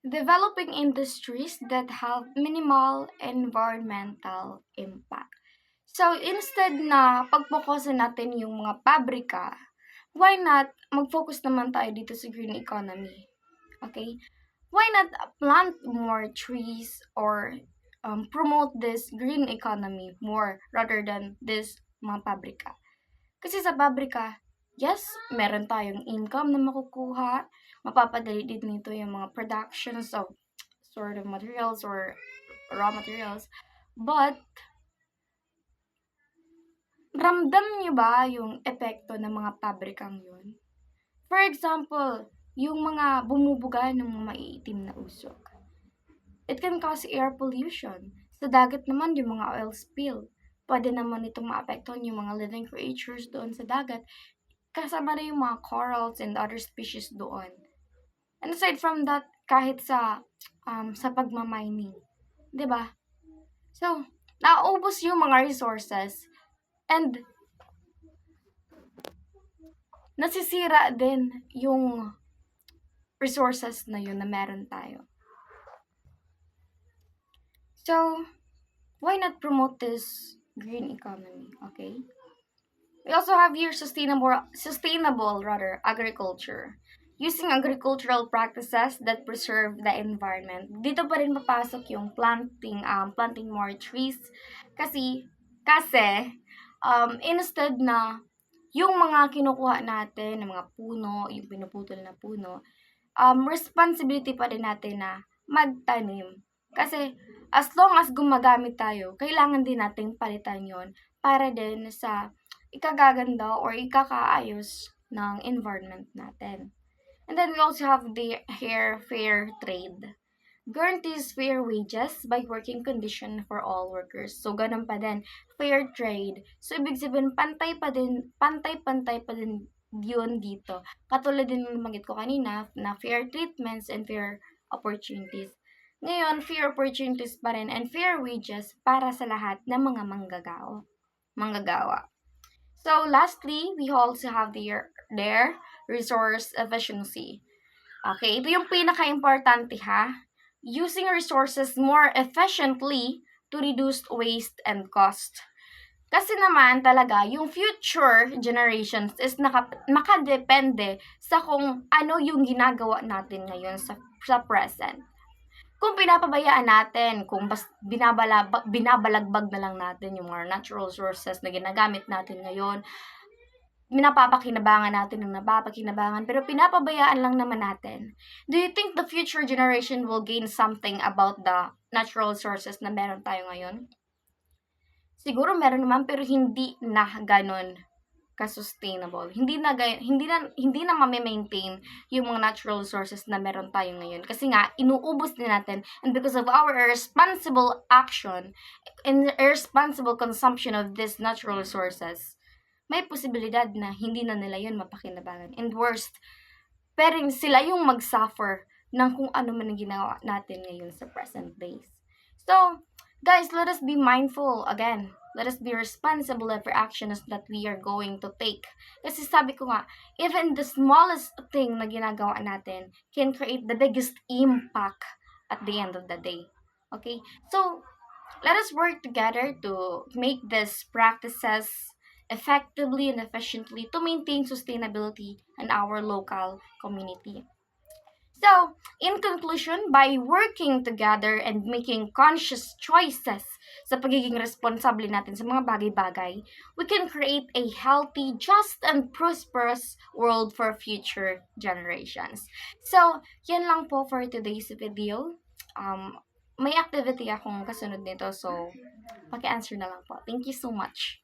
developing industries that have minimal environmental impact. So, instead na pagpokusan natin yung mga pabrika, why not mag-focus naman tayo dito sa green economy? Okay? Why not plant more trees or promote this green economy more rather than this mga pabrika? Kasi sa pabrika, yes, meron tayong income na makukuha, mapapadali din nito yung mga productions of sort of materials or raw materials, but ramdam niyo ba yung epekto ng mga pabrikang yun? For example, yung mga bumubuga ng mga maiitim na usok. It can cause air pollution. Sa dagat naman, yung mga oil spill. Pwede naman itong maapektuhan yung mga living creatures doon sa dagat. Kasama na yung mga corals and other species doon. And aside from that, kahit sa pagmamining. 'Di ba? So, nauubos yung mga resources and nasisira din yung resources na yun na meron tayo. So, why not promote this green economy, okay? We also have here sustainable agriculture. Using agricultural practices that preserve the environment. Dito pa rin papasok yung planting more trees. Kasi, instead na yung mga kinukuha natin ng mga puno, yung pinuputol na puno, responsibility pa rin natin na magtanim. Kasi, as long as gumagamit tayo, kailangan din nating palitan yon para din sa ikagaganda or ikakaayos ng environment natin. And then we also have the fair trade. Guarantees fair wages by working condition for all workers. So, ganun pa din. Fair trade. So, ibig sabihin, pantay-pantay pa din yun dito. Katulad din ng magit ko kanina na fair treatments and fair opportunities. Ngayon, fair opportunities pa rin and fair wages para sa lahat ng mga manggagawa. So, lastly, we also have their resource efficiency. Okay, ito yung pinaka-importante ha. Using resources more efficiently to reduce waste and cost. Kasi naman talaga, yung future generations is makadepende sa kung ano yung ginagawa natin ngayon sa present. Kung pinapabayaan natin, kung binabalagbag na lang natin yung mga natural resources na ginagamit natin ngayon, napapakinabangan natin ng napapakinabangan, pero pinapabayaan lang naman natin. Do you think the future generation will gain something about the natural resources na meron tayo ngayon? Siguro meron naman, pero hindi na ganon ka-sustainable. Hindi na mame-maintain yung mga natural resources na meron tayo ngayon. Kasi nga, inuubos din natin, and because of our irresponsible action and irresponsible consumption of these natural resources, may posibilidad na hindi na nila yun mapakinabangan. And worst, pero sila yung mag-suffer ng kung ano man ang ginawa natin ngayon sa present days. So, guys, let us be mindful again. Let us be responsible for actions that we are going to take. Kasi sabi ko nga, even the smallest thing na ginagawa natin can create the biggest impact at the end of the day. Okay? So, let us work together to make these practices effectively and efficiently to maintain sustainability in our local community. So, in conclusion, by working together and making conscious choices sa pagiging responsable natin sa mga bagay-bagay, we can create a healthy, just, and prosperous world for future generations. So, yan lang po for today's video. May activity akong kasunod nito, so paki-answer na lang po. Thank you so much.